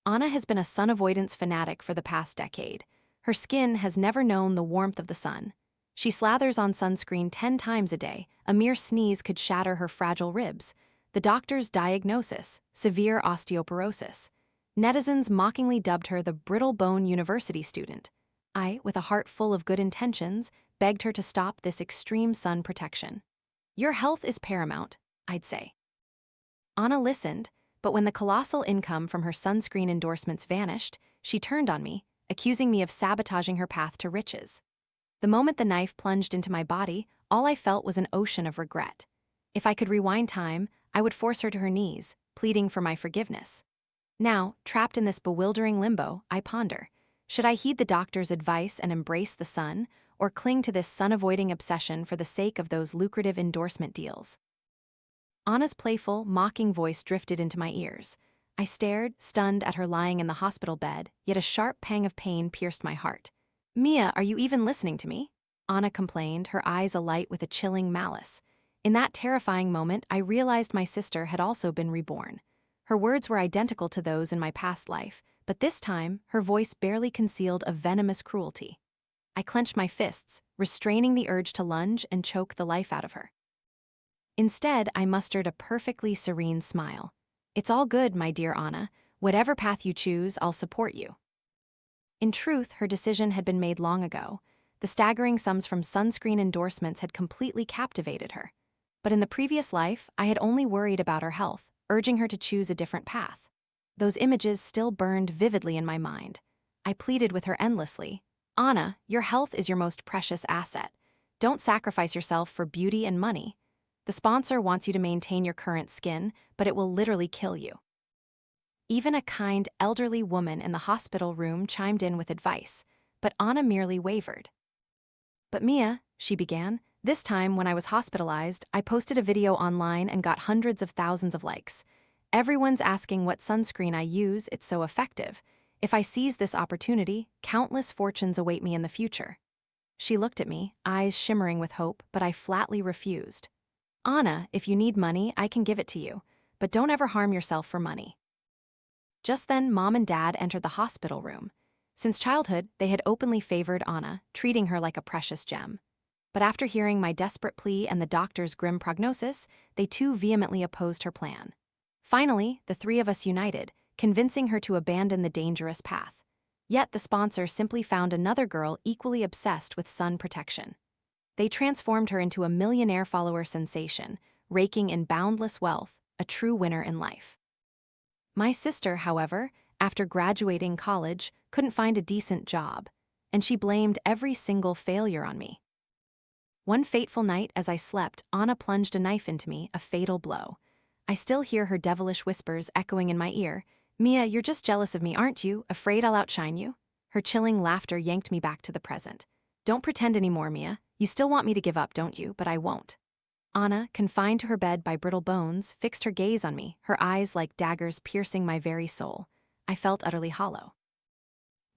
Anna has been a sun avoidance fanatic for the past decade. Her skin has never known the warmth of the sun. She slathers on sunscreen 10 times a day. A mere sneeze could shatter her fragile ribs. The doctor's diagnosis: severe osteoporosis. Netizens mockingly dubbed her the brittle bone university student. I, with a heart full of good intentions, begged her to stop this extreme sun protection. Your health is paramount, I'd say. Anna listened, but when the colossal income from her sunscreen endorsements vanished, she turned on me, accusing me of sabotaging her path to riches. The moment the knife plunged into my body, all I felt was an ocean of regret. If I could rewind time, I would force her to her knees, pleading for my forgiveness. Now, trapped in this bewildering limbo, I ponder: should I heed the doctor's advice and embrace the sun, or cling to this sun-avoiding obsession for the sake of those lucrative endorsement deals? Anna's playful, mocking voice drifted into my ears. I stared, stunned at her lying in the hospital bed, yet a sharp pang of pain pierced my heart. "Mia, are you even listening to me?" Anna complained, her eyes alight with a chilling malice. In that terrifying moment, I realized my sister had also been reborn. Her words were identical to those in my past life, but this time, her voice barely concealed a venomous cruelty. I clenched my fists, restraining the urge to lunge and choke the life out of her. Instead, I mustered a perfectly serene smile. "It's all good, my dear Anna. Whatever path you choose, I'll support you." In truth, her decision had been made long ago. The staggering sums from sunscreen endorsements had completely captivated her. But in the previous life, I had only worried about her health, urging her to choose a different path. Those images still burned vividly in my mind. I pleaded with her endlessly. "Anna, your health is your most precious asset. Don't sacrifice yourself for beauty and money. The sponsor wants you to maintain your current skin, but it will literally kill you." Even a kind, elderly woman in the hospital room chimed in with advice, but Anna merely wavered. "But Mia," she began, "this time when I was hospitalized, I posted a video online and got hundreds of thousands of likes. Everyone's asking what sunscreen I use, it's so effective. If I seize this opportunity, countless fortunes await me in the future." She looked at me, eyes shimmering with hope, but I flatly refused. "Anna, if you need money, I can give it to you, but don't ever harm yourself for money." Just then, Mom and Dad entered the hospital room. Since childhood, they had openly favored Anna, treating her like a precious gem. But after hearing my desperate plea and the doctor's grim prognosis, they too vehemently opposed her plan. Finally, the three of us united, convincing her to abandon the dangerous path. Yet the sponsor simply found another girl equally obsessed with sun protection. They transformed her into a millionaire follower sensation, raking in boundless wealth, a true winner in life. My sister, however, after graduating college, couldn't find a decent job, and she blamed every single failure on me. One fateful night, as I slept, Anna plunged a knife into me, a fatal blow. I still hear her devilish whispers echoing in my ear. "Mia, you're just jealous of me, aren't you? Afraid I'll outshine you?" Her chilling laughter yanked me back to the present. "Don't pretend anymore, Mia. You still want me to give up, don't you? But I won't." Anna, confined to her bed by brittle bones, fixed her gaze on me, her eyes like daggers piercing my very soul. I felt utterly hollow.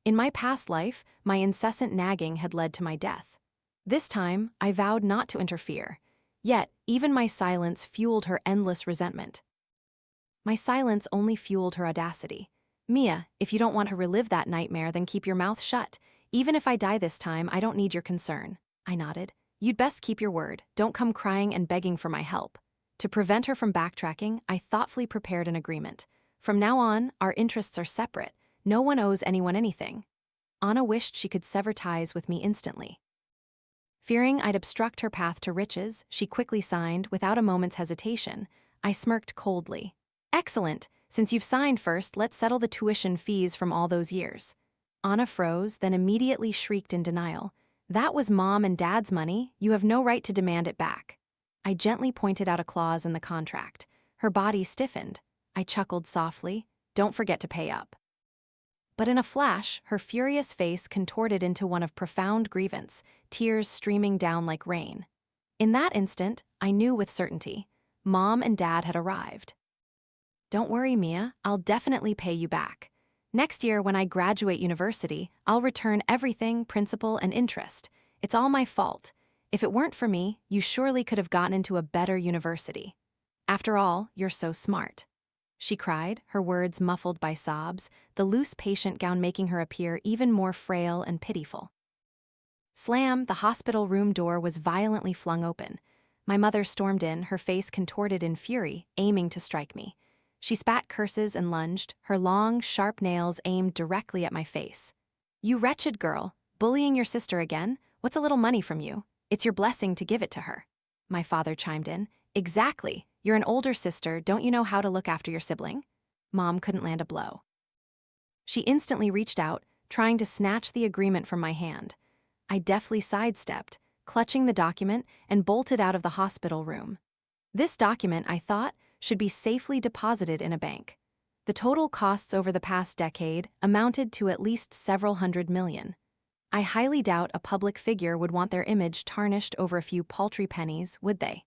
In my past life, my incessant nagging had led to my death. This time, I vowed not to interfere. Yet, even my silence fueled her endless resentment. My silence only fueled her audacity. "Mia, if you don't want to relive that nightmare, then keep your mouth shut. Even if I die this time, I don't need your concern." I nodded. "You'd best keep your word. Don't come crying and begging for my help." To prevent her from backtracking, I thoughtfully prepared an agreement. From now on, our interests are separate. No one owes anyone anything. Anna wished she could sever ties with me instantly. Fearing I'd obstruct her path to riches, she quickly signed, without a moment's hesitation. I smirked coldly. "Excellent. Since you've signed first, let's settle the tuition fees from all those years." Anna froze, then immediately shrieked in denial. "That was Mom and Dad's money. You have no right to demand it back." I gently pointed out a clause in the contract. Her body stiffened. I chuckled softly. "Don't forget to pay up." But in a flash, her furious face contorted into one of profound grievance, tears streaming down like rain. In that instant, I knew with certainty. Mom and Dad had arrived. "Don't worry, Mia. I'll definitely pay you back. Next year, when I graduate university, I'll return everything, principal and interest. It's all my fault. If it weren't for me, you surely could have gotten into a better university. After all, you're so smart." she cried, her words muffled by sobs, the loose patient gown making her appear even more frail and pitiful. Slam, the hospital room door was violently flung open. My mother stormed in, her face contorted in fury, aiming to strike me. She spat curses and lunged, her long, sharp nails aimed directly at my face. "You wretched girl, bullying your sister again? What's a little money from you? It's your blessing to give it to her." My father chimed in. "Exactly. You're an older sister, don't you know how to look after your sibling?" Mom couldn't land a blow. She instantly reached out, trying to snatch the agreement from my hand. I deftly sidestepped, clutching the document, and bolted out of the hospital room. This document, I thought, should be safely deposited in a bank. The total costs over the past decade amounted to at least several hundred million. I highly doubt a public figure would want their image tarnished over a few paltry pennies, would they?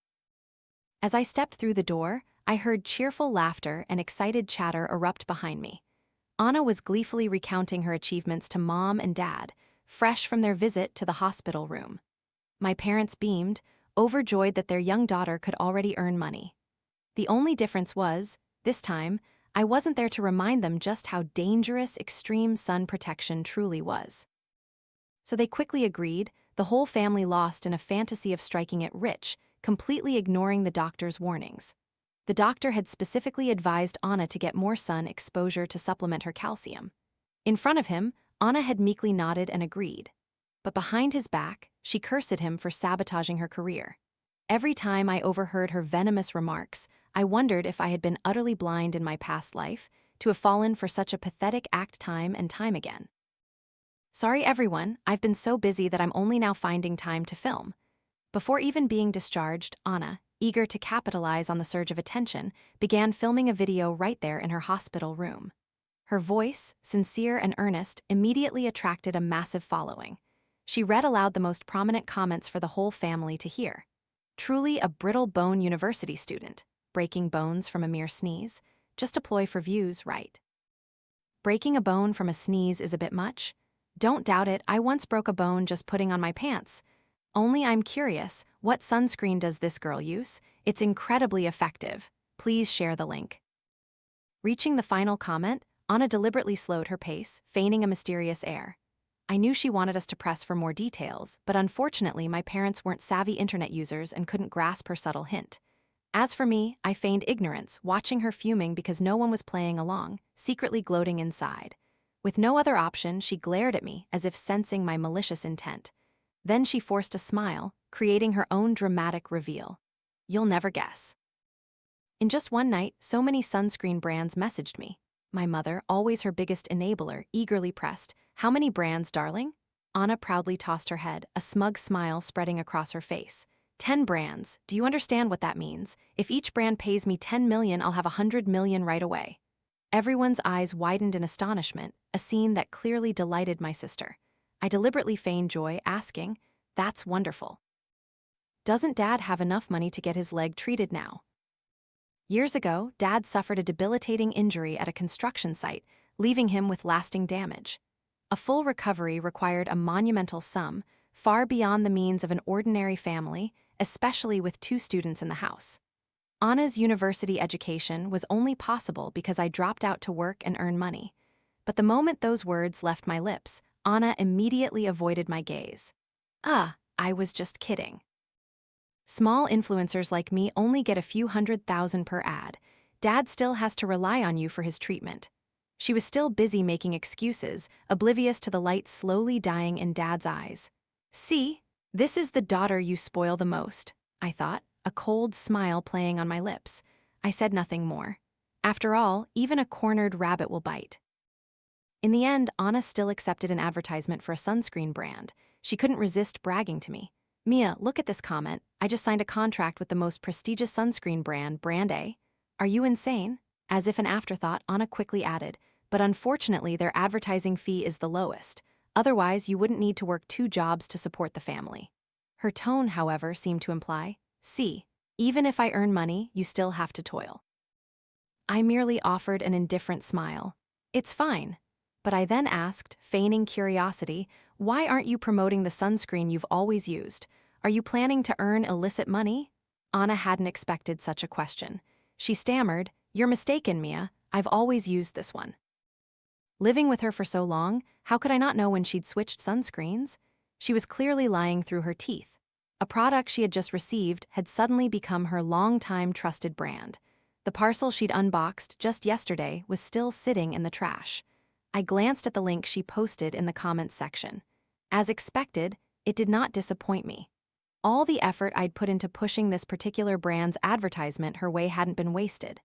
As I stepped through the door, I heard cheerful laughter and excited chatter erupt behind me. Anna was gleefully recounting her achievements to Mom and Dad, fresh from their visit to the hospital room. My parents beamed, overjoyed that their young daughter could already earn money. The only difference was, this time, I wasn't there to remind them just how dangerous extreme sun protection truly was. So they quickly agreed, the whole family lost in a fantasy of striking it rich, completely ignoring the doctor's warnings. The doctor had specifically advised Anna to get more sun exposure to supplement her calcium. In front of him, Anna had meekly nodded and agreed. But behind his back, she cursed at him for sabotaging her career. Every time I overheard her venomous remarks, I wondered if I had been utterly blind in my past life to have fallen for such a pathetic act time and time again. "Sorry everyone, I've been so busy that I'm only now finding time to film." Before even being discharged, Anna, eager to capitalize on the surge of attention, began filming a video right there in her hospital room. Her voice, sincere and earnest, immediately attracted a massive following. She read aloud the most prominent comments for the whole family to hear. Truly a brittle bone university student, breaking bones from a mere sneeze. Just a ploy for views, right? Breaking a bone from a sneeze is a bit much? Don't doubt it, I once broke a bone just putting on my pants. Only I'm curious, what sunscreen does this girl use? It's incredibly effective. Please share the link. Reaching the final comment, Anna deliberately slowed her pace, feigning a mysterious air. I knew she wanted us to press for more details, but unfortunately my parents weren't savvy internet users and couldn't grasp her subtle hint. As for me, I feigned ignorance, watching her fuming because no one was playing along, secretly gloating inside. With no other option, she glared at me as if sensing my malicious intent. Then she forced a smile, creating her own dramatic reveal. You'll never guess. In just one night, so many sunscreen brands messaged me. My mother, always her biggest enabler, eagerly pressed, "How many brands, darling?" Anna proudly tossed her head, a smug smile spreading across her face. 10 brands. Do you understand what that means? If each brand pays me 10 million, I'll have 100 million right away." Everyone's eyes widened in astonishment, a scene that clearly delighted my sister. I deliberately feigned joy, asking, "That's wonderful. Doesn't Dad have enough money to get his leg treated now?" Years ago, Dad suffered a debilitating injury at a construction site, leaving him with lasting damage. A full recovery required a monumental sum, far beyond the means of an ordinary family, especially with 2 students in the house. Anna's university education was only possible because I dropped out to work and earn money. But the moment those words left my lips, Anna immediately avoided my gaze. I was just kidding. Small influencers like me only get a few 100,000 per ad. Dad still has to rely on you for his treatment. She was still busy making excuses, oblivious to the light slowly dying in Dad's eyes. "See, this is the daughter you spoil the most," I thought, a cold smile playing on my lips. I said nothing more. After all, even a cornered rabbit will bite. In the end, Anna still accepted an advertisement for a sunscreen brand. She couldn't resist bragging to me. "Mia, look at this comment. I just signed a contract with the most prestigious sunscreen brand, Brand A. Are you insane?" As if an afterthought, Anna quickly added, "But unfortunately, their advertising fee is the lowest. Otherwise, you wouldn't need to work 2 jobs to support the family." Her tone, however, seemed to imply, "See, even if I earn money, you still have to toil." I merely offered an indifferent smile. "It's fine." But I then asked, feigning curiosity, "Why aren't you promoting the sunscreen you've always used? Are you planning to earn illicit money?" Anna hadn't expected such a question. She stammered, "You're mistaken, Mia. I've always used this one." Living with her for so long, how could I not know when she'd switched sunscreens? She was clearly lying through her teeth. A product she had just received had suddenly become her long-time trusted brand. The parcel she'd unboxed just yesterday was still sitting in the trash. I glanced at the link she posted in the comments section. As expected, it did not disappoint me. All the effort I'd put into pushing this particular brand's advertisement her way hadn't been wasted.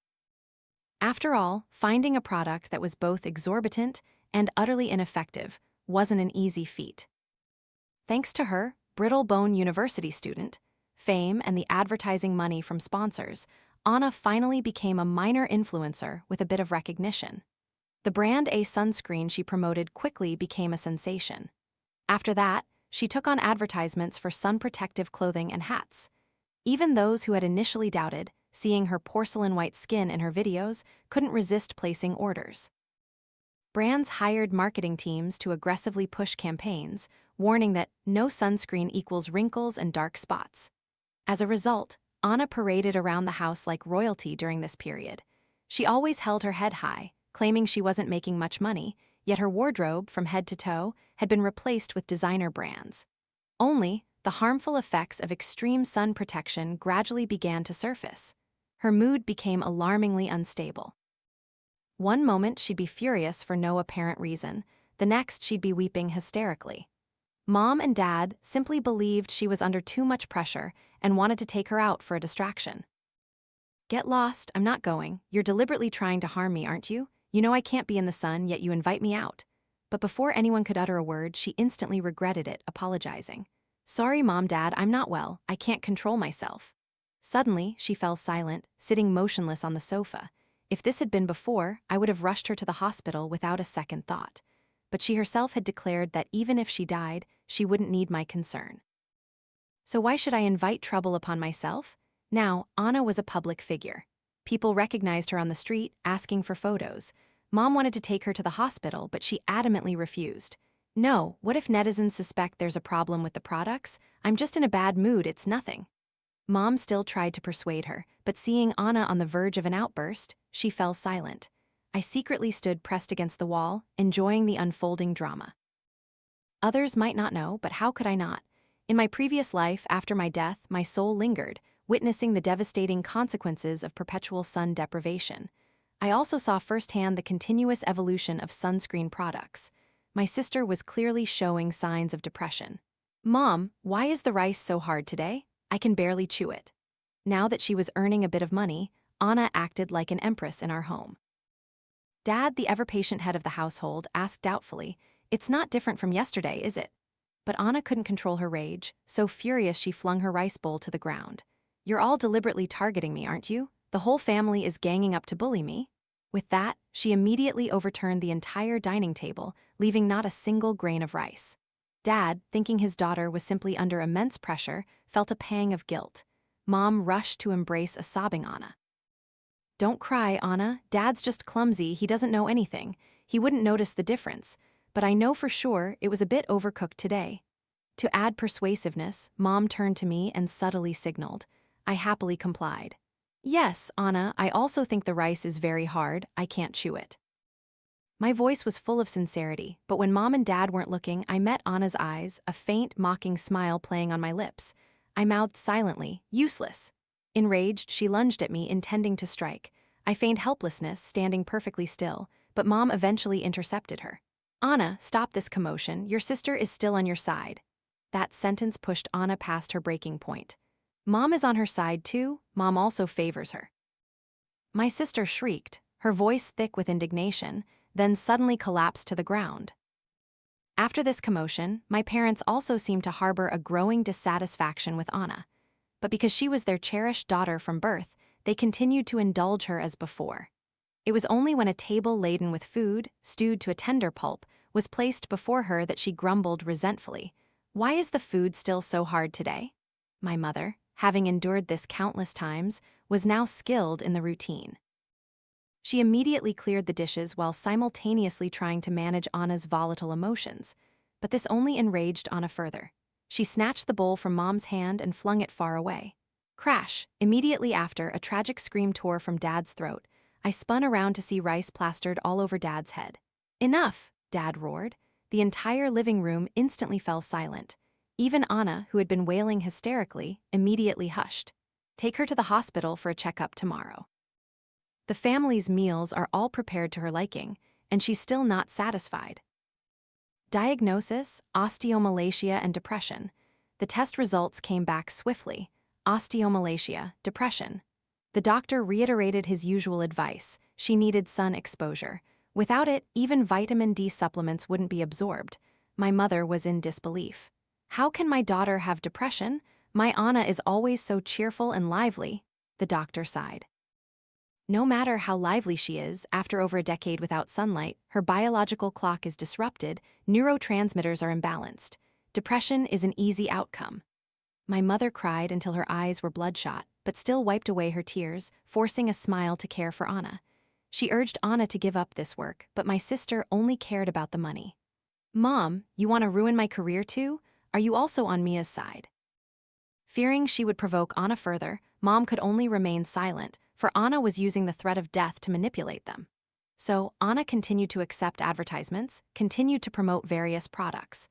After all, finding a product that was both exorbitant and utterly ineffective wasn't an easy feat. Thanks to her, Brittlebone University student, fame, and the advertising money from sponsors, Anna finally became a minor influencer with a bit of recognition. The brand A sunscreen she promoted quickly became a sensation. After that, she took on advertisements for sun-protective clothing and hats. Even those who had initially doubted, seeing her porcelain-white skin in her videos, couldn't resist placing orders. Brands hired marketing teams to aggressively push campaigns, warning that no sunscreen equals wrinkles and dark spots. As a result, Anna paraded around the house like royalty during this period. She always held her head high, claiming she wasn't making much money, yet her wardrobe, from head to toe, had been replaced with designer brands. Only, the harmful effects of extreme sun protection gradually began to surface. Her mood became alarmingly unstable. One moment she'd be furious for no apparent reason, the next she'd be weeping hysterically. Mom and Dad simply believed she was under too much pressure and wanted to take her out for a distraction. "Get lost, I'm not going. You're deliberately trying to harm me, aren't you? You know I can't be in the sun, yet you invite me out." But before anyone could utter a word, she instantly regretted it, apologizing. "Sorry, Mom, Dad, I'm not well. I can't control myself." Suddenly, she fell silent, sitting motionless on the sofa. If this had been before, I would have rushed her to the hospital without a second thought. But she herself had declared that even if she died, she wouldn't need my concern. So why should I invite trouble upon myself? Now, Anna was a public figure. People recognized her on the street, asking for photos. Mom wanted to take her to the hospital, but she adamantly refused. "No, what if netizens suspect there's a problem with the products? I'm just in a bad mood, it's nothing." Mom still tried to persuade her, but seeing Anna on the verge of an outburst, she fell silent. I secretly stood pressed against the wall, enjoying the unfolding drama. Others might not know, but how could I not? In my previous life, after my death, my soul lingered, witnessing the devastating consequences of perpetual sun deprivation. I also saw firsthand the continuous evolution of sunscreen products. My sister was clearly showing signs of depression. "Mom, why is the rice so hard today? I can barely chew it." Now that she was earning a bit of money, Anna acted like an empress in our home. Dad, the ever-patient head of the household, asked doubtfully, "It's not different from yesterday, is it?" But Anna couldn't control her rage, so furious she flung her rice bowl to the ground. "You're all deliberately targeting me, aren't you? The whole family is ganging up to bully me." With that, she immediately overturned the entire dining table, leaving not a single grain of rice. Dad, thinking his daughter was simply under immense pressure, felt a pang of guilt. Mom rushed to embrace a sobbing Anna. "Don't cry, Anna. Dad's just clumsy, he doesn't know anything. He wouldn't notice the difference. But I know for sure it was a bit overcooked today." To add persuasiveness, Mom turned to me and subtly signaled. I happily complied. "Yes, Anna, I also think the rice is very hard, I can't chew it." My voice was full of sincerity, but when Mom and Dad weren't looking, I met Anna's eyes, a faint, mocking smile playing on my lips. I mouthed silently, "Useless." Enraged, she lunged at me, intending to strike. I feigned helplessness, standing perfectly still, but Mom eventually intercepted her. "Anna, stop this commotion. Your sister is still on your side." That sentence pushed Anna past her breaking point. "Mom is on her side too. Mom also favors her." My sister shrieked, her voice thick with indignation, then suddenly collapsed to the ground. After this commotion, my parents also seemed to harbor a growing dissatisfaction with Anna. But because she was their cherished daughter from birth, they continued to indulge her as before. It was only when a table laden with food, stewed to a tender pulp, was placed before her that she grumbled resentfully, "Why is the food still so hard today?" My mother, having endured this countless times, was now skilled in the routine. She immediately cleared the dishes while simultaneously trying to manage Anna's volatile emotions, but this only enraged Anna further. She snatched the bowl from Mom's hand and flung it far away. Crash! Immediately after, a tragic scream tore from Dad's throat. I spun around to see rice plastered all over Dad's head. "Enough!" Dad roared. The entire living room instantly fell silent. Even Anna, who had been wailing hysterically, immediately hushed. "Take her to the hospital for a checkup tomorrow." The family's meals are all prepared to her liking, and she's still not satisfied. Diagnosis: osteomalacia and depression. The test results came back swiftly. Osteomalacia, depression. The doctor reiterated his usual advice: she needed sun exposure. Without it, even vitamin D supplements wouldn't be absorbed. My mother was in disbelief. "How can my daughter have depression? My Anna is always so cheerful and lively," the doctor sighed. "No matter how lively she is, after over a decade without sunlight, her biological clock is disrupted, neurotransmitters are imbalanced. Depression is an easy outcome." My mother cried until her eyes were bloodshot, but still wiped away her tears, forcing a smile to care for Anna. She urged Anna to give up this work, but my sister only cared about the money. "Mom, you want to ruin my career too? Are you also on Mia's side?" Fearing she would provoke Anna further, Mom could only remain silent, for Anna was using the threat of death to manipulate them. So Anna continued to accept advertisements, continued to promote various products.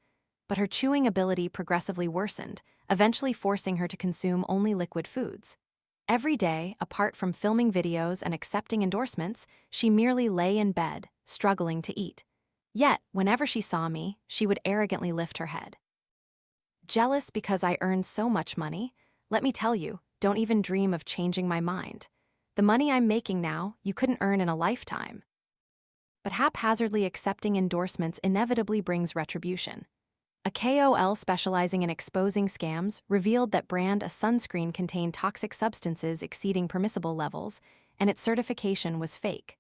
But her chewing ability progressively worsened, eventually forcing her to consume only liquid foods. Every day, apart from filming videos and accepting endorsements, she merely lay in bed, struggling to eat. Yet, whenever she saw me, she would arrogantly lift her head. "Jealous because I earned so much money? Let me tell you, don't even dream of changing my mind. The money I'm making now, you couldn't earn in a lifetime." But haphazardly accepting endorsements inevitably brings retribution. A KOL specializing in exposing scams revealed that brand a sunscreen contained toxic substances exceeding permissible levels, and its certification was fake.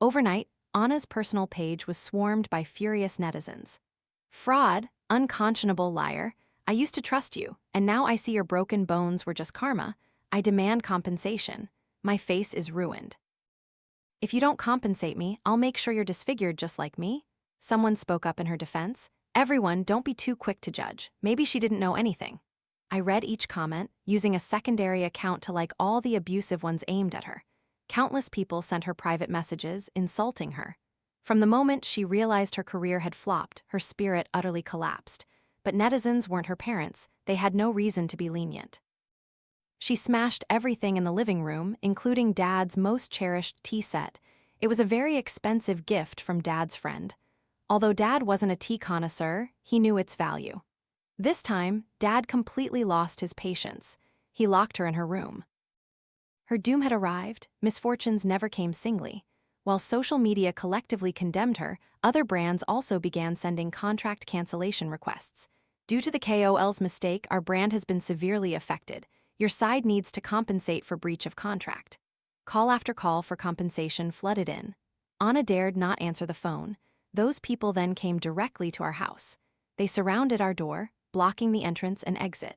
Overnight, Anna's personal page was swarmed by furious netizens. "Fraud, unconscionable liar. I used to trust you, and now I see your broken bones were just karma. I demand compensation. My face is ruined. If you don't compensate me, I'll make sure you're disfigured just like me." Someone spoke up in her defense. "Everyone, don't be too quick to judge. Maybe she didn't know anything." I read each comment, using a secondary account to like all the abusive ones aimed at her. Countless people sent her private messages, insulting her. From the moment she realized her career had flopped, her spirit utterly collapsed. But netizens weren't her parents. They had no reason to be lenient. She smashed everything in the living room, including Dad's most cherished tea set. It was a very expensive gift from Dad's friend. Although Dad wasn't a tea connoisseur, he knew its value. This time, Dad completely lost his patience. He locked her in her room. Her doom had arrived. Misfortunes never came singly. While social media collectively condemned her, other brands also began sending contract cancellation requests. "Due to the KOL's mistake, our brand has been severely affected. Your side needs to compensate for breach of contract." Call after call for compensation flooded in. Anna dared not answer the phone. Those people then came directly to our house. They surrounded our door, blocking the entrance and exit.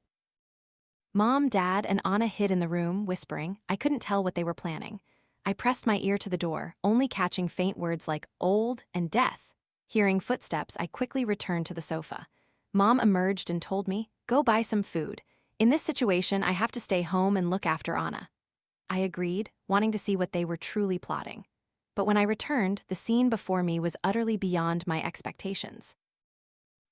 Mom, Dad, and Anna hid in the room, whispering. I couldn't tell what they were planning. I pressed my ear to the door, only catching faint words like old and death. Hearing footsteps, I quickly returned to the sofa. Mom emerged and told me, "Go buy some food. In this situation, I have to stay home and look after Anna." I agreed, wanting to see what they were truly plotting. But when I returned, the scene before me was utterly beyond my expectations.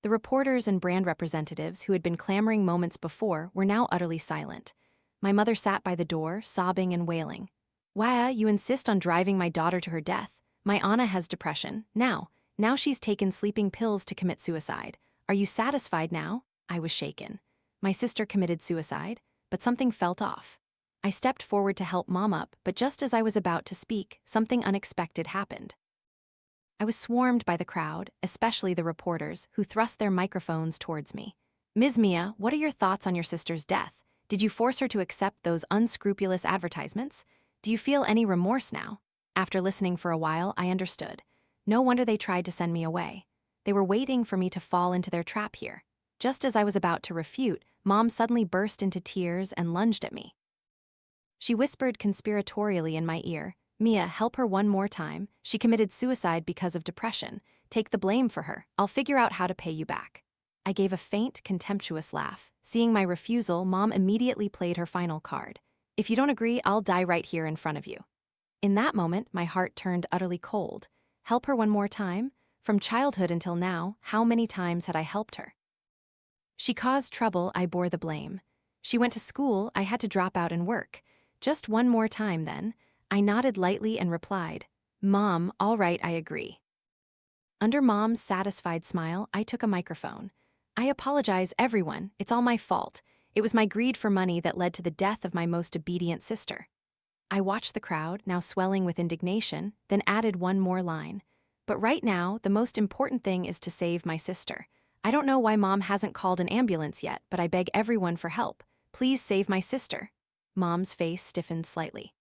The reporters and brand representatives who had been clamoring moments before were now utterly silent. My mother sat by the door, sobbing and wailing. "Why, you insist on driving my daughter to her death. My Anna has depression. Now she's taken sleeping pills to commit suicide. Are you satisfied now?" I was shaken. My sister committed suicide, but something felt off. I stepped forward to help Mom up, but just as I was about to speak, something unexpected happened. I was swarmed by the crowd, especially the reporters, who thrust their microphones towards me. "Ms. Mia, what are your thoughts on your sister's death? Did you force her to accept those unscrupulous advertisements? Do you feel any remorse now?" After listening for a while, I understood. No wonder they tried to send me away. They were waiting for me to fall into their trap here. Just as I was about to refute, Mom suddenly burst into tears and lunged at me. She whispered conspiratorially in my ear, "Mia, help her one more time. She committed suicide because of depression. Take the blame for her. I'll figure out how to pay you back." I gave a faint, contemptuous laugh. Seeing my refusal, Mom immediately played her final card. "If you don't agree, I'll die right here in front of you." In that moment, my heart turned utterly cold. Help her one more time? From childhood until now, how many times had I helped her? She caused trouble, I bore the blame. She went to school, I had to drop out and work. Just one more time then. I nodded lightly and replied, "Mom, all right, I agree." Under Mom's satisfied smile, I took a microphone. "I apologize, everyone. It's all my fault. It was my greed for money that led to the death of my most obedient sister." I watched the crowd, now swelling with indignation, then added one more line. "But right now, the most important thing is to save my sister. I don't know why Mom hasn't called an ambulance yet, but I beg everyone for help. Please save my sister." Mom's face stiffened slightly.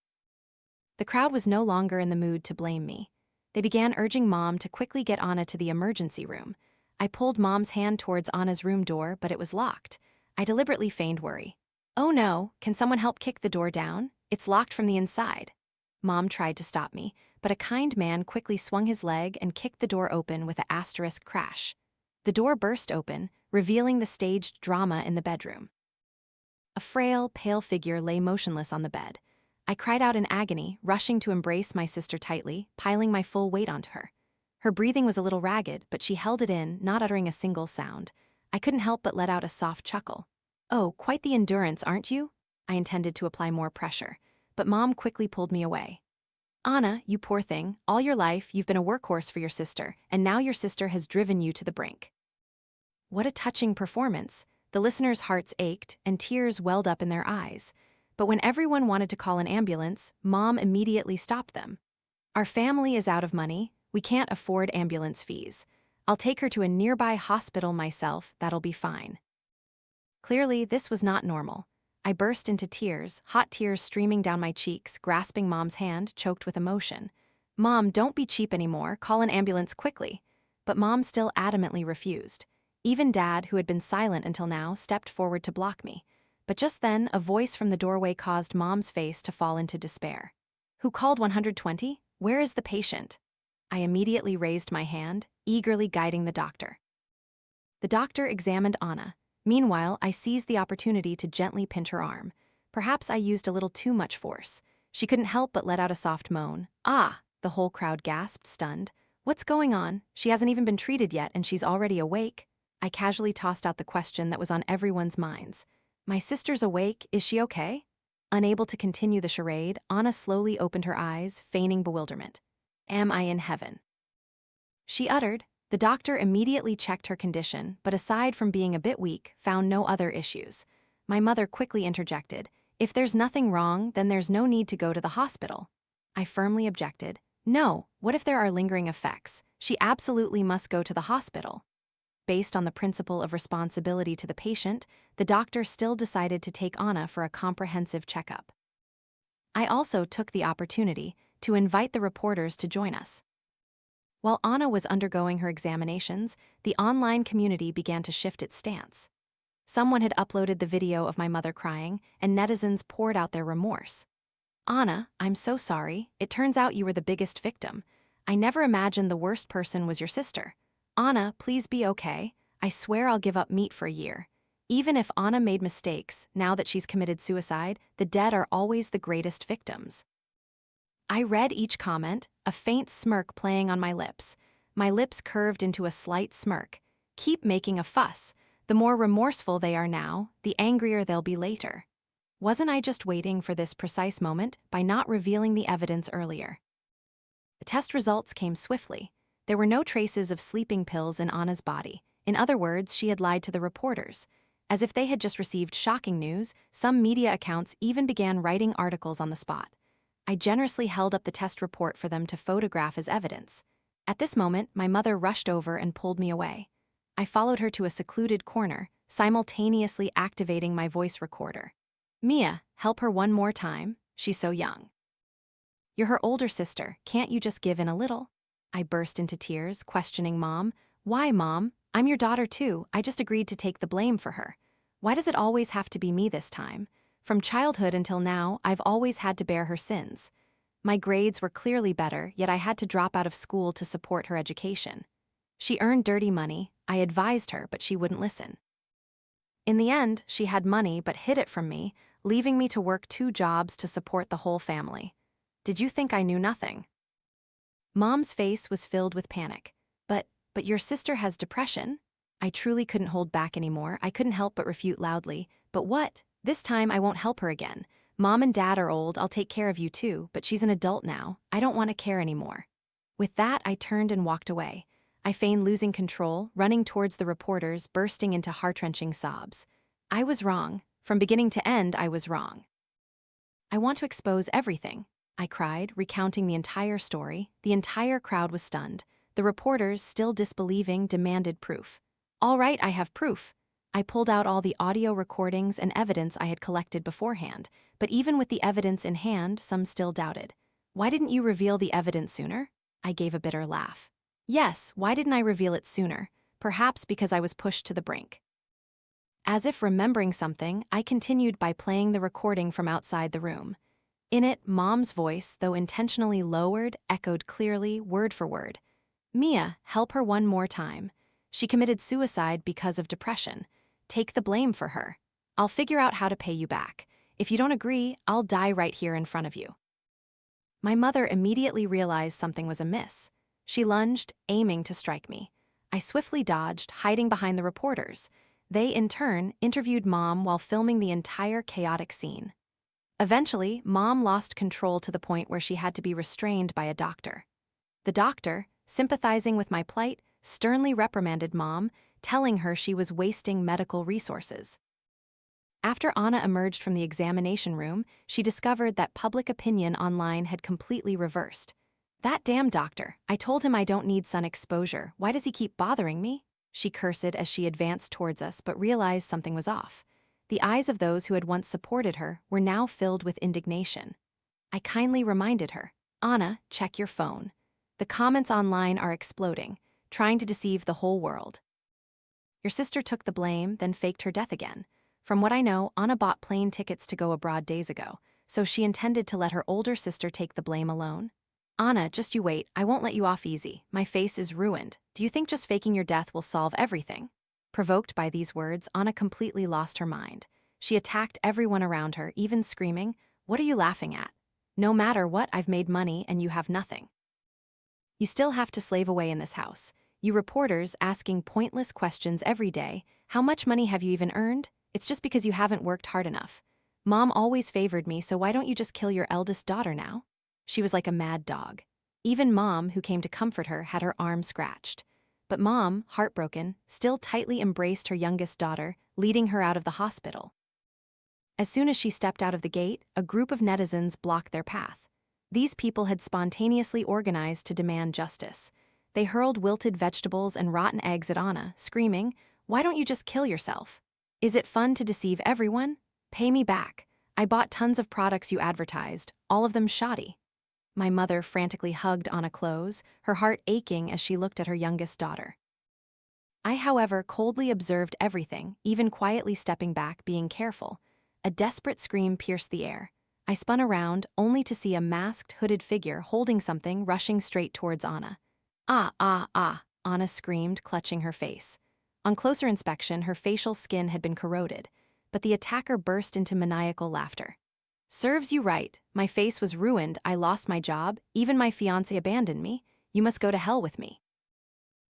The crowd was no longer in the mood to blame me. They began urging Mom to quickly get Anna to the emergency room. I pulled Mom's hand towards Anna's room door, but it was locked. I deliberately feigned worry. "Oh no, can someone help kick the door down? It's locked from the inside." Mom tried to stop me, but a kind man quickly swung his leg and kicked the door open with an asterisk crash. The door burst open, revealing the staged drama in the bedroom. A frail, pale figure lay motionless on the bed. I cried out in agony, rushing to embrace my sister tightly, piling my full weight onto her. Her breathing was a little ragged, but she held it in, not uttering a single sound. I couldn't help but let out a soft chuckle. "Oh, quite the endurance, aren't you?" I intended to apply more pressure, but Mom quickly pulled me away. "Anna, you poor thing, all your life you've been a workhorse for your sister, and now your sister has driven you to the brink." What a touching performance. The listeners' hearts ached, and tears welled up in their eyes. But when everyone wanted to call an ambulance, Mom immediately stopped them. "Our family is out of money. We can't afford ambulance fees. I'll take her to a nearby hospital myself, that'll be fine." Clearly, this was not normal. I burst into tears, hot tears streaming down my cheeks, grasping Mom's hand, choked with emotion. "Mom, don't be cheap anymore, call an ambulance quickly." But Mom still adamantly refused. Even Dad, who had been silent until now, stepped forward to block me. But just then, a voice from the doorway caused Mom's face to fall into despair. "Who called 120? Where is the patient?" I immediately raised my hand, eagerly guiding the doctor. The doctor examined Anna. Meanwhile, I seized the opportunity to gently pinch her arm. Perhaps I used a little too much force. She couldn't help but let out a soft moan. "Ah!" the whole crowd gasped, stunned. "What's going on? She hasn't even been treated yet and she's already awake." I casually tossed out the question that was on everyone's minds. "My sister's awake, is she okay?" Unable to continue the charade, Anna slowly opened her eyes, feigning bewilderment. "Am I in heaven?" she uttered. The doctor immediately checked her condition, but aside from being a bit weak, found no other issues. My mother quickly interjected, "If there's nothing wrong, then there's no need to go to the hospital." I firmly objected. "No, what if there are lingering effects? She absolutely must go to the hospital." Based on the principle of responsibility to the patient, the doctor still decided to take Anna for a comprehensive checkup. I also took the opportunity to invite the reporters to join us. While Anna was undergoing her examinations, the online community began to shift its stance. Someone had uploaded the video of my mother crying, and netizens poured out their remorse. "Anna, I'm so sorry. It turns out you were the biggest victim. I never imagined the worst person was your sister. Anna, please be okay. I swear I'll give up meat for a year." Even if Anna made mistakes, now that she's committed suicide, the dead are always the greatest victims. I read each comment, a faint smirk playing on my lips. My lips curved into a slight smirk. Keep making a fuss. The more remorseful they are now, the angrier they'll be later. Wasn't I just waiting for this precise moment by not revealing the evidence earlier? The test results came swiftly. There were no traces of sleeping pills in Anna's body. In other words, she had lied to the reporters. As if they had just received shocking news, some media accounts even began writing articles on the spot. I generously held up the test report for them to photograph as evidence. At this moment, my mother rushed over and pulled me away. I followed her to a secluded corner, simultaneously activating my voice recorder. "Mia, help her one more time. She's so young. You're her older sister. Can't you just give in a little?" I burst into tears, questioning Mom. "Why, Mom? I'm your daughter too. I just agreed to take the blame for her. Why does it always have to be me this time? From childhood until now, I've always had to bear her sins. My grades were clearly better, yet I had to drop out of school to support her education. She earned dirty money. I advised her, but she wouldn't listen. In the end, she had money but hid it from me, leaving me to work 2 jobs to support the whole family. Did you think I knew nothing? Mom's face was filled with panic. But your sister has depression? I truly couldn't hold back anymore. I couldn't help but refute loudly. But what? This time I won't help her again. Mom and Dad are old, I'll take care of you too, but she's an adult now. I don't want to care anymore. With that, I turned and walked away. I feigned losing control, running towards the reporters, bursting into heart-wrenching sobs. I was wrong. From beginning to end, I was wrong. I want to expose everything, I cried, recounting the entire story. The entire crowd was stunned. The reporters, still disbelieving, demanded proof. All right, I have proof. I pulled out all the audio recordings and evidence I had collected beforehand, but even with the evidence in hand, some still doubted. Why didn't you reveal the evidence sooner? I gave a bitter laugh. Yes, why didn't I reveal it sooner? Perhaps because I was pushed to the brink. As if remembering something, I continued by playing the recording from outside the room. In it, Mom's voice, though intentionally lowered, echoed clearly, word for word. Mia, help her one more time. She committed suicide because of depression. Take the blame for her. I'll figure out how to pay you back. If you don't agree, I'll die right here in front of you. My mother immediately realized something was amiss. She lunged, aiming to strike me. I swiftly dodged, hiding behind the reporters. They, in turn, interviewed Mom while filming the entire chaotic scene. Eventually, Mom lost control to the point where she had to be restrained by a doctor. The doctor, sympathizing with my plight, sternly reprimanded Mom, telling her she was wasting medical resources. After Anna emerged from the examination room, she discovered that public opinion online had completely reversed. That damn doctor, I told him I don't need sun exposure. Why does he keep bothering me? She cursed as she advanced towards us, but realized something was off. The eyes of those who had once supported her were now filled with indignation. I kindly reminded her, Anna, check your phone. The comments online are exploding, trying to deceive the whole world. Your sister took the blame, then faked her death again. From what I know, Anna bought plane tickets to go abroad days ago, so she intended to let her older sister take the blame alone. Anna, just you wait, I won't let you off easy. My face is ruined. Do you think just faking your death will solve everything? Provoked by these words, Anna completely lost her mind. She attacked everyone around her, even screaming, What are you laughing at? No matter what, I've made money and you have nothing. You still have to slave away in this house. You reporters asking pointless questions every day. How much money have you even earned? It's just because you haven't worked hard enough. Mom always favored me, so why don't you just kill your eldest daughter now? She was like a mad dog. Even Mom, who came to comfort her, had her arm scratched. But Mom, heartbroken, still tightly embraced her youngest daughter, leading her out of the hospital. As soon as she stepped out of the gate, a group of netizens blocked their path. These people had spontaneously organized to demand justice. They hurled wilted vegetables and rotten eggs at Anna, screaming, Why don't you just kill yourself? Is it fun to deceive everyone? Pay me back. I bought tons of products you advertised, all of them shoddy. My mother frantically hugged Anna close, her heart aching as she looked at her youngest daughter. I, however, coldly observed everything, even quietly stepping back, being careful. A desperate scream pierced the air. I spun around, only to see a masked, hooded figure holding something rushing straight towards Anna. Ah, ah, ah, Anna screamed, clutching her face. On closer inspection, her facial skin had been corroded, but the attacker burst into maniacal laughter. Serves you right. My face was ruined, I lost my job, even my fiancé abandoned me. You must go to hell with me.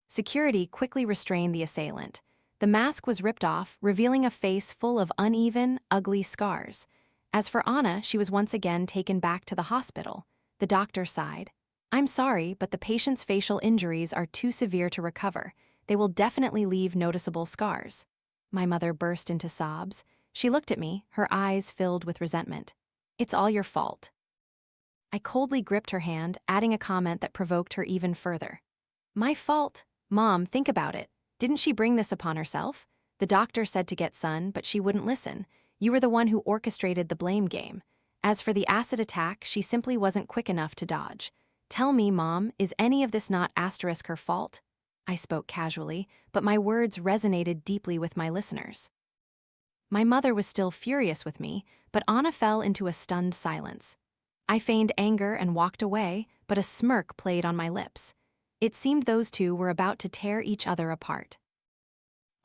Security quickly restrained the assailant. The mask was ripped off, revealing a face full of uneven, ugly scars. As for Anna, she was once again taken back to the hospital. The doctor sighed. I'm sorry, but the patient's facial injuries are too severe to recover. They will definitely leave noticeable scars. My mother burst into sobs. She looked at me, her eyes filled with resentment. It's all your fault. I coldly gripped her hand, adding a comment that provoked her even further. My fault? Mom, think about it. Didn't she bring this upon herself? The doctor said to get sun, but she wouldn't listen. You were the one who orchestrated the blame game. As for the acid attack, she simply wasn't quick enough to dodge. Tell me, Mom, is any of this not * her fault? I spoke casually, but my words resonated deeply with my listeners. My mother was still furious with me, but Anna fell into a stunned silence. I feigned anger and walked away, but a smirk played on my lips. It seemed those two were about to tear each other apart.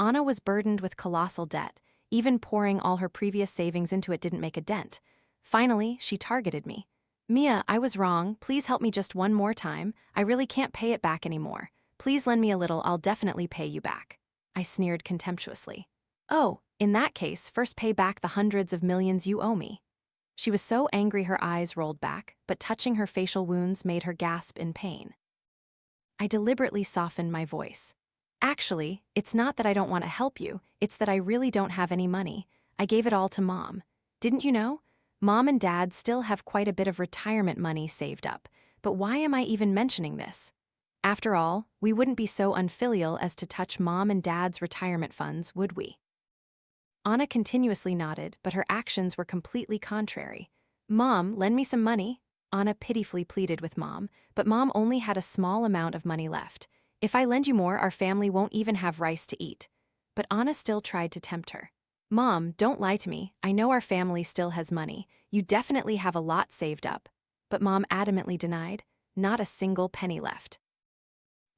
Anna was burdened with colossal debt. Even pouring all her previous savings into it didn't make a dent. Finally, she targeted me. Mia, I was wrong. Please help me just one more time. I really can't pay it back anymore. Please lend me a little, I'll definitely pay you back. I sneered contemptuously. Oh, in that case, first pay back the hundreds of millions you owe me. She was so angry her eyes rolled back, but touching her facial wounds made her gasp in pain. I deliberately softened my voice. Actually, it's not that I don't want to help you, it's that I really don't have any money. I gave it all to Mom. Didn't you know? Mom and Dad still have quite a bit of retirement money saved up, but why am I even mentioning this? After all, we wouldn't be so unfilial as to touch Mom and Dad's retirement funds, would we? Anna continuously nodded, but her actions were completely contrary. Mom, lend me some money. Anna pitifully pleaded with Mom, but Mom only had a small amount of money left. If I lend you more, our family won't even have rice to eat. But Anna still tried to tempt her. Mom, don't lie to me. I know our family still has money. You definitely have a lot saved up. But Mom adamantly denied. Not a single penny left.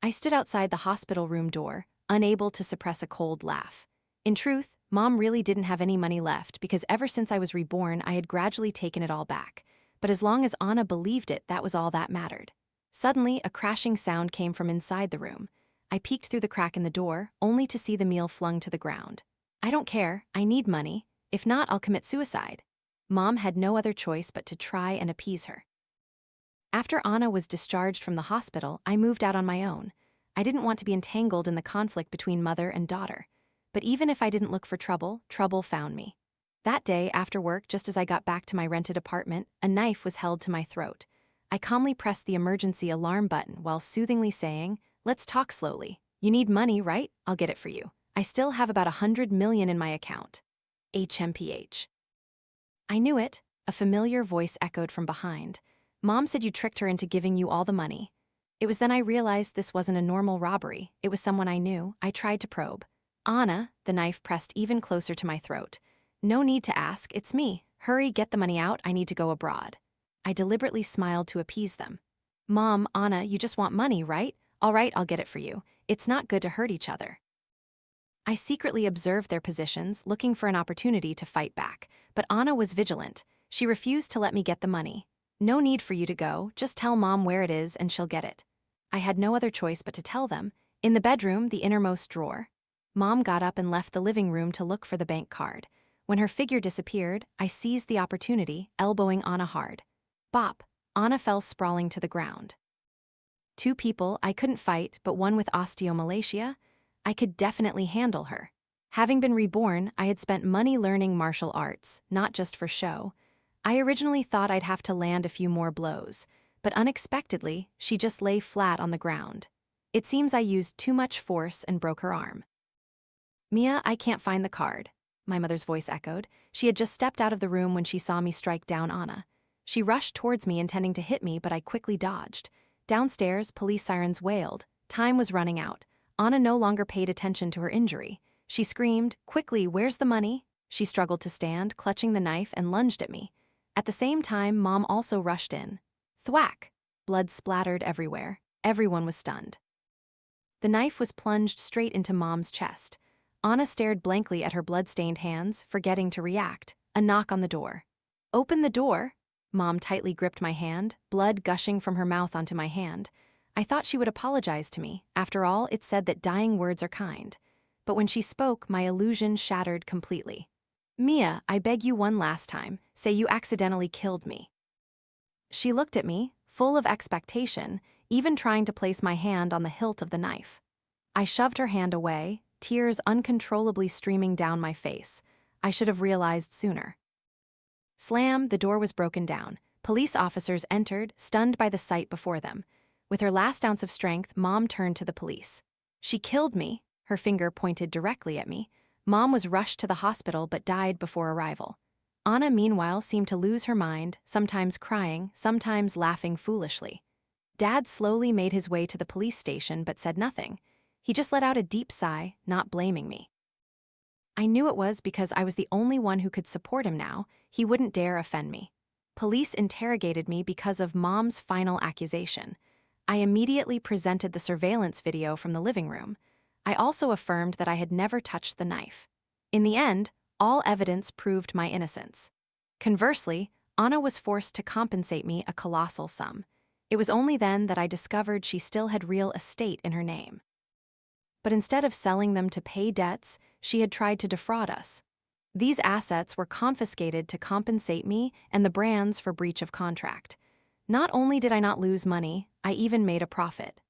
I stood outside the hospital room door, unable to suppress a cold laugh. In truth, Mom really didn't have any money left because ever since I was reborn, I had gradually taken it all back. But as long as Anna believed it, that was all that mattered. Suddenly, a crashing sound came from inside the room. I peeked through the crack in the door, only to see the meal flung to the ground. I don't care, I need money. If not, I'll commit suicide. Mom had no other choice but to try and appease her. After Anna was discharged from the hospital, I moved out on my own. I didn't want to be entangled in the conflict between mother and daughter. But even if I didn't look for trouble, trouble found me. That day, after work, just as I got back to my rented apartment, a knife was held to my throat. I calmly pressed the emergency alarm button while soothingly saying, "Let's talk slowly. You need money, right? I'll get it for you. I still have about 100 million in my account." HMPH. I knew it, a familiar voice echoed from behind. Mom said you tricked her into giving you all the money. It was then I realized this wasn't a normal robbery. It was someone I knew. I tried to probe. Anna, the knife pressed even closer to my throat. No need to ask, it's me. Hurry, get the money out, I need to go abroad. I deliberately smiled to appease them. Mom, Anna, you just want money, right? All right, I'll get it for you. It's not good to hurt each other. I secretly observed their positions, looking for an opportunity to fight back, but Anna was vigilant. She refused to let me get the money. No need for you to go, just tell Mom where it is and she'll get it. I had no other choice but to tell them. In the bedroom, the innermost drawer. Mom got up and left the living room to look for the bank card. When her figure disappeared, I seized the opportunity, elbowing Anna hard. Bop! Anna fell sprawling to the ground. Two people I couldn't fight, but one with osteomalacia, I could definitely handle her. Having been reborn, I had spent money learning martial arts, not just for show. I originally thought I'd have to land a few more blows, but unexpectedly, she just lay flat on the ground. It seems I used too much force and broke her arm. Mia, I can't find the card, my mother's voice echoed. She had just stepped out of the room when she saw me strike down Anna. She rushed towards me, intending to hit me, but I quickly dodged. Downstairs, police sirens wailed. Time was running out. Anna no longer paid attention to her injury. She screamed, "Quickly, where's the money?" She struggled to stand, clutching the knife, and lunged at me. At the same time, Mom also rushed in. Thwack! Blood splattered everywhere. Everyone was stunned. The knife was plunged straight into Mom's chest. Anna stared blankly at her blood-stained hands, forgetting to react. A knock on the door. "Open the door!" Mom tightly gripped my hand, blood gushing from her mouth onto my hand. I thought she would apologize to me. After all, it said that dying words are kind. But when she spoke, my illusion shattered completely. "Mia, I beg you one last time, say you accidentally killed me." She looked at me, full of expectation, even trying to place my hand on the hilt of the knife. I shoved her hand away, tears uncontrollably streaming down my face. I should have realized sooner. Slam, the door was broken down. Police officers entered, stunned by the sight before them. With her last ounce of strength, Mom turned to the police. "She killed me," her finger pointed directly at me. Mom was rushed to the hospital but died before arrival. Anna, meanwhile, seemed to lose her mind, sometimes crying, sometimes laughing foolishly. Dad slowly made his way to the police station but said nothing. He just let out a deep sigh, not blaming me. I knew it was because I was the only one who could support him now. He wouldn't dare offend me. Police interrogated me because of Mom's final accusation. I immediately presented the surveillance video from the living room. I also affirmed that I had never touched the knife. In the end, all evidence proved my innocence. Conversely, Anna was forced to compensate me a colossal sum. It was only then that I discovered she still had real estate in her name. But instead of selling them to pay debts, she had tried to defraud us. These assets were confiscated to compensate me and the brands for breach of contract. Not only did I not lose money, I even made a profit.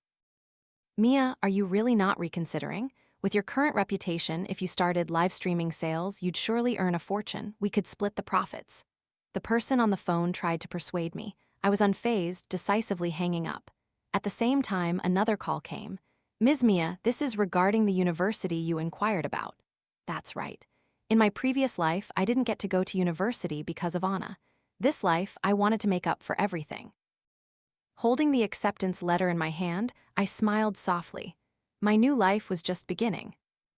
Mia, are you really not reconsidering? With your current reputation, if you started live streaming sales, you'd surely earn a fortune. We could split the profits. The person on the phone tried to persuade me. I was unfazed, decisively hanging up. At the same time, another call came. Ms. Mia, this is regarding the university you inquired about. That's right. In my previous life, I didn't get to go to university because of Anna. This life, I wanted to make up for everything. Holding the acceptance letter in my hand, I smiled softly. My new life was just beginning.